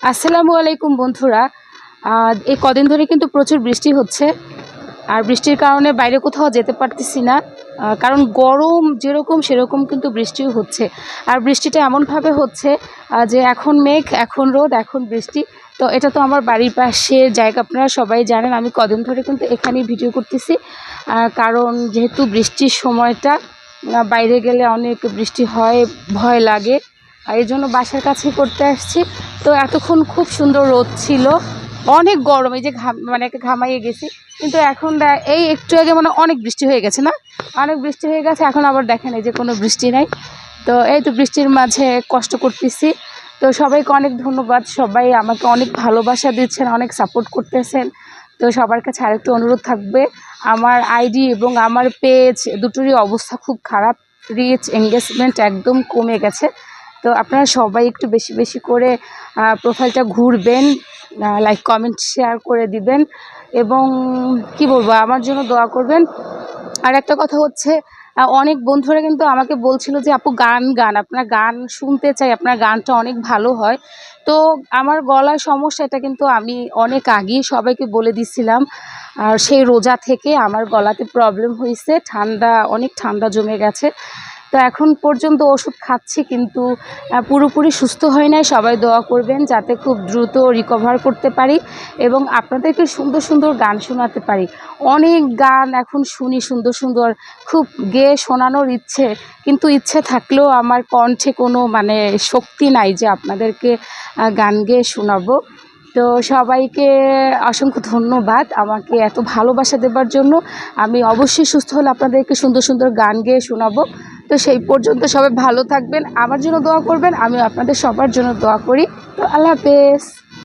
আসসালামু আলাইকুম বন্ধুরা। এই কদিন ধরে কিন্তু প্রচুর বৃষ্টি হচ্ছে, আর বৃষ্টির কারণে বাইরে কোথাও যেতে পারতেছি না। কারণ গরম যেরকম সেরকম কিন্তু বৃষ্টিও হচ্ছে, আর বৃষ্টিটা এমনভাবে হচ্ছে যে এখন মেঘ, এখন রোদ, এখন বৃষ্টি। তো এটা তো আমার বাড়ির পাশে জায়গা, আপনারা সবাই জানেন। আমি কদিন ধরে কিন্তু এখানেই ভিডিও করতেছি, কারণ যেহেতু বৃষ্টির সময়টা বাইরে গেলে অনেক বৃষ্টি হয়, ভয় লাগে, আর এই জন্য বাসার কাছেই করতে আসছি। তো এতক্ষণ খুব সুন্দর রোদ ছিল, অনেক গরম, এই যে মানে ঘামাইয়ে গেছি। কিন্তু এখন এই একটু আগে মানে অনেক বৃষ্টি হয়ে গেছে না, অনেক বৃষ্টি হয়ে গেছে। এখন আবার দেখেন এই যে কোনো বৃষ্টি নাই। তো এই তো বৃষ্টির মাঝে কষ্ট করতেছি। তো সবাইকে অনেক ধন্যবাদ, সবাই আমাকে অনেক ভালোবাসা দিচ্ছেন, অনেক সাপোর্ট করতেছেন। তো সবার কাছে আরেকটু অনুরোধ থাকবে, আমার আইডি এবং আমার পেজ দুটোরই অবস্থা খুব খারাপ, রিচ এঙ্গেজমেন্ট একদম কমে গেছে। তো আপনারা সবাই একটু বেশি বেশি করে প্রোফাইলটা ঘুরবেন, লাইক কমেন্ট শেয়ার করে দিবেন, এবং কি বলবো, আমার জন্য দোয়া করবেন। আর একটা কথা হচ্ছে, অনেক বন্ধুরা কিন্তু আমাকে বলছিল যে আপু গান আপনার গান শুনতে চাই, আপনার গানটা অনেক ভালো হয়। তো আমার গলার সমস্যা, এটা কিন্তু আমি অনেক আগেই সবাইকে বলে দিছিলাম। আর সেই রোজা থেকে আমার গলাতে প্রবলেম হয়েছে, অনেক ঠান্ডা জমে গেছে। তো এখন পর্যন্ত ওষুধ খাচ্ছি, কিন্তু পুরোপুরি সুস্থ হয় নাই। সবাই দোয়া করবেন যাতে খুব দ্রুত রিকভার করতে পারি এবং আপনাদেরকে সুন্দর সুন্দর গান শোনাতে পারি। অনেক গান এখন শুনি সুন্দর সুন্দর, খুব গেয়ে শোনানোর ইচ্ছে, কিন্তু ইচ্ছে থাকলেও আমার কণ্ঠে কোনো মানে শক্তি নাই যে আপনাদেরকে গান গেয়ে শোনাবো। তো সবাইকে অসংখ্য ধন্যবাদ আমাকে এত ভালোবাসা দেবার জন্য। আমি অবশ্যই সুস্থ হলে আপনাদেরকে সুন্দর সুন্দর গান গেয়ে শোনাবো। তো সেই পর্যন্ত সবাই ভালো থাকবেন, আমার জন্য দোয়া করবেন, আমি আপনাদের সবার জন্য দোয়া করি। তো আল্লাহ হাফেজ।